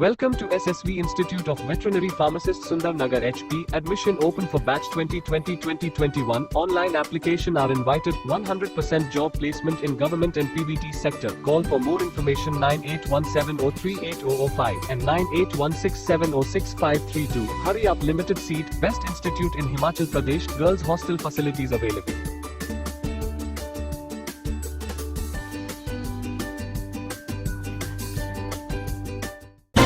Welcome to SSV Institute of Veterinary Pharmacists Sundar Nagar HP. Admission open for batch 2020-2021. Online application are invited. 100% job placement in government and PBT sector. Call for more information 9817038005 and 9816706532. Hurry up, limited seat. Best institute in Himachal Pradesh. Girls hostel facilities available.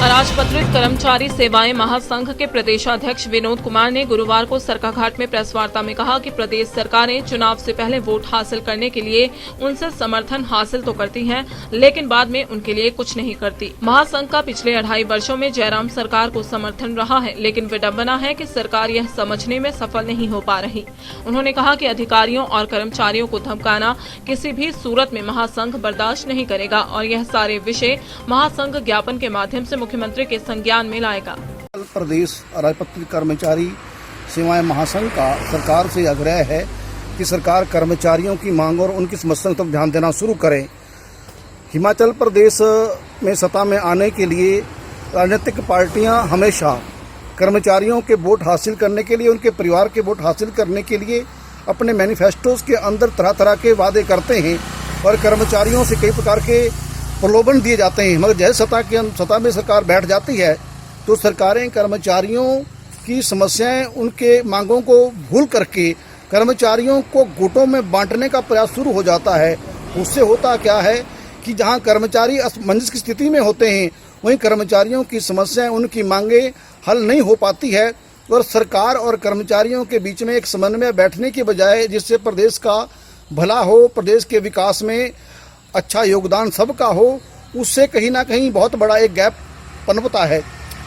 अराजपत्रित कर्मचारी सेवाएं महासंघ के प्रदेशाध्यक्ष विनोद कुमार ने गुरुवार को सरकाघाट में प्रेस वार्ता में कहा कि प्रदेश सरकारें चुनाव से पहले वोट हासिल करने के लिए उनसे समर्थन हासिल तो करती हैं, लेकिन बाद में उनके लिए कुछ नहीं करती। महासंघ का पिछले 2.5 वर्षों में जयराम सरकार को समर्थन रहा है, लेकिन विडंबना है कि सरकार यह समझने में सफल नहीं हो पा रही। उन्होंने कहा कि अधिकारियों और कर्मचारियों को धमकाना किसी भी सूरत में महासंघ बर्दाश्त नहीं करेगा और यह सारे विषय महासंघ ज्ञापन के माध्यम से मुख्यमंत्री के संज्ञान में लाएगा। प्रदेश अराजपत्रित कर्मचारी सेवाएं महासंघ का सरकार से आग्रह है कि सरकार कर्मचारियों की मांग और उनकी समस्याओं पर ध्यान देना शुरू करे। हिमाचल प्रदेश में सत्ता में आने के लिए राजनीतिक पार्टियां हमेशा कर्मचारियों के वोट हासिल करने के लिए, उनके परिवार के वोट हासिल करने के लिए अपने मैनिफेस्टोज के अंदर तरह तरह के वादे करते हैं और कर्मचारियों से कई प्रकार के प्रलोभन दिए जाते हैं। मगर जैसे सत्ता में सरकार बैठ जाती है तो सरकारें कर्मचारियों की समस्याएं, उनके मांगों को भूल करके कर्मचारियों को गुटों में बांटने का प्रयास शुरू हो जाता है। उससे होता क्या है कि जहां कर्मचारी असमंजस की स्थिति में होते हैं वहीं कर्मचारियों की समस्याएं, उनकी मांगें हल नहीं हो पाती है और सरकार और कर्मचारियों के बीच में एक समन्वय बैठने के बजाय जिससे प्रदेश का भला हो, प्रदेश के विकास में अच्छा योगदान सबका हो, उससे कहीं ना कहीं बहुत बड़ा एक गैप पनपता है।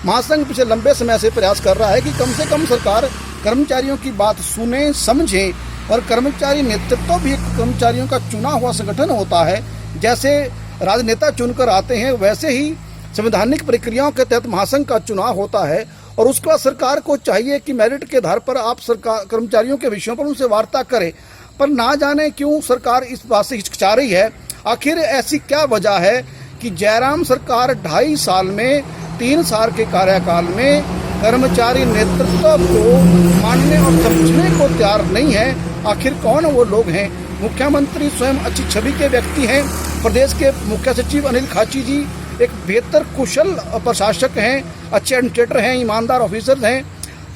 महासंघ पिछले लंबे समय से प्रयास कर रहा है कि कम से कम सरकार कर्मचारियों की बात सुने, समझे और कर्मचारी नेतृत्व भी एक कर्मचारियों का चुना हुआ संगठन होता है। जैसे राजनेता चुनकर आते हैं वैसे ही संवैधानिक प्रक्रियाओं के तहत महासंघ का चुनाव होता है और उसके बाद सरकार को चाहिए कि मेरिट के आधार पर आप सरकार कर्मचारियों के विषयों पर उनसे वार्ता करें। पर ना जाने क्यों सरकार इस बात से हिचकिचा रही है। आखिर ऐसी क्या वजह है कि जयराम सरकार 2.5 साल में 3 साल के कार्यकाल में कर्मचारी नेतृत्व को मानने और समझने को तैयार नहीं है। आखिर कौन वो लोग हैं? मुख्यमंत्री स्वयं अच्छी छवि के व्यक्ति हैं। प्रदेश के मुख्य सचिव अनिल खाची जी एक बेहतर कुशल प्रशासक हैं, अच्छे एडमिनिस्ट्रेटर हैं, ईमानदार ऑफिसर हैं।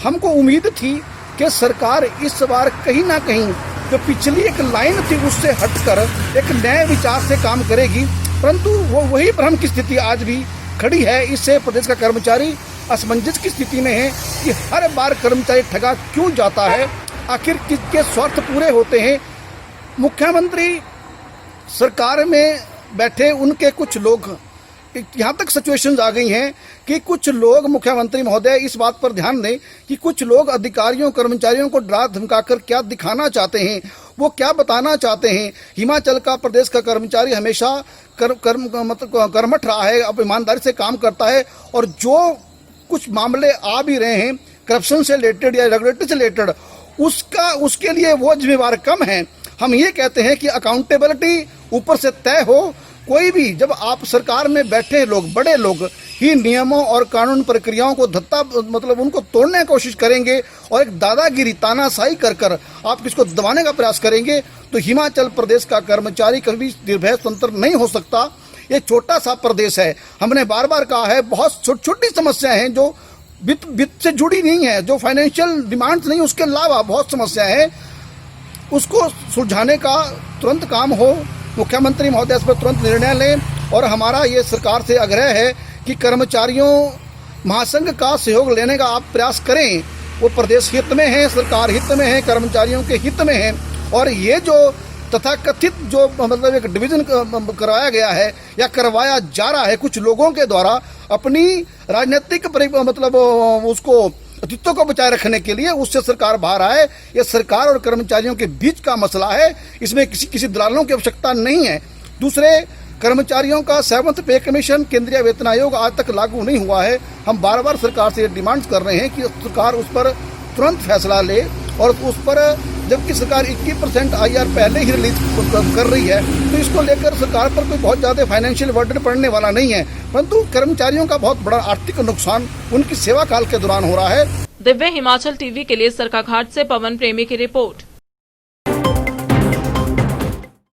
हमको उम्मीद थी कि सरकार इस बार कहीं ना कहीं जो पिछली एक लाइन थी उससे हटकर एक नए विचार से काम करेगी, परंतु वो वही भ्रम की स्थिति आज भी खड़ी है। इससे प्रदेश का कर्मचारी असमंजस की स्थिति में है कि हर बार कर्मचारी ठगा क्यों जाता है, आखिर किसके स्वार्थ पूरे होते हैं। मुख्यमंत्री सरकार में बैठे उनके कुछ लोग, यहाँ तक सिचुएशंस आ गई हैं कि कुछ लोग, मुख्यमंत्री महोदय इस बात पर ध्यान दें कि कुछ लोग अधिकारियों कर्मचारियों को डरा धमकाकर क्या दिखाना चाहते हैं, वो क्या बताना चाहते हैं। हिमाचल का, प्रदेश का कर्मचारी हमेशा कर्मठ रहा है, अब ईमानदारी से काम करता है और जो कुछ मामले आ भी रहे हैं करप्शन से रिलेटेड या रेगुलेटरी से रिलेटेड, उसके लिए वो जिम्मेवार कम है। हम ये कहते हैं कि अकाउंटेबिलिटी ऊपर से तय हो। कोई भी, जब आप सरकार में बैठे लोग, बड़े लोग ही नियमों और कानून प्रक्रियाओं को उनको तोड़ने की कोशिश करेंगे और एक दादागिरी, तानाशाही कर आप किसको दबाने का प्रयास करेंगे तो हिमाचल प्रदेश का कर्मचारी कभी निर्भय स्वतंत्र नहीं हो सकता। ये छोटा सा प्रदेश है। हमने बार बार कहा है, बहुत छोटी छोटी समस्याएं हैं जो वित्त से जुड़ी नहीं है, जो फाइनेंशियल डिमांड्स नहीं, उसके अलावा बहुत समस्याएं हैं। उसको सुलझाने का तुरंत काम हो। मुख्यमंत्री महोदय इस पर तुरंत निर्णय लें और हमारा ये सरकार से आग्रह है कि कर्मचारियों महासंघ का सहयोग लेने का आप प्रयास करें। वो प्रदेश हित में है, सरकार हित में है, कर्मचारियों के हित में है। और ये जो तथाकथित जो एक डिवीजन करवाया गया है या करवाया जा रहा है कुछ लोगों के द्वारा अपनी राजनीतिक उसको अस्तित्व को बचाए रखने के लिए, उससे सरकार बाहर आए। यह सरकार और कर्मचारियों के बीच का मसला है, इसमें किसी दलालों की आवश्यकता नहीं है। दूसरे, कर्मचारियों का 7th पे कमीशन केंद्रीय वेतन आयोग आज तक लागू नहीं हुआ है। हम बार बार सरकार से डिमांड कर रहे हैं कि सरकार उस पर तुरंत फैसला ले और उस पर जबकि सरकार 21% IR पहले ही रिलीज कर रही है, तो इसको लेकर सरकार पर कोई बहुत ज़्यादा फाइनेंशियल बर्डन पड़ने वाला नहीं है, परंतु कर्मचारियों का बहुत बड़ा आर्थिक नुकसान उनकी सेवा काल के दौरान हो रहा है। दिव्य हिमाचल टीवी के लिए सरकाघाट से पवन प्रेमी की रिपोर्ट।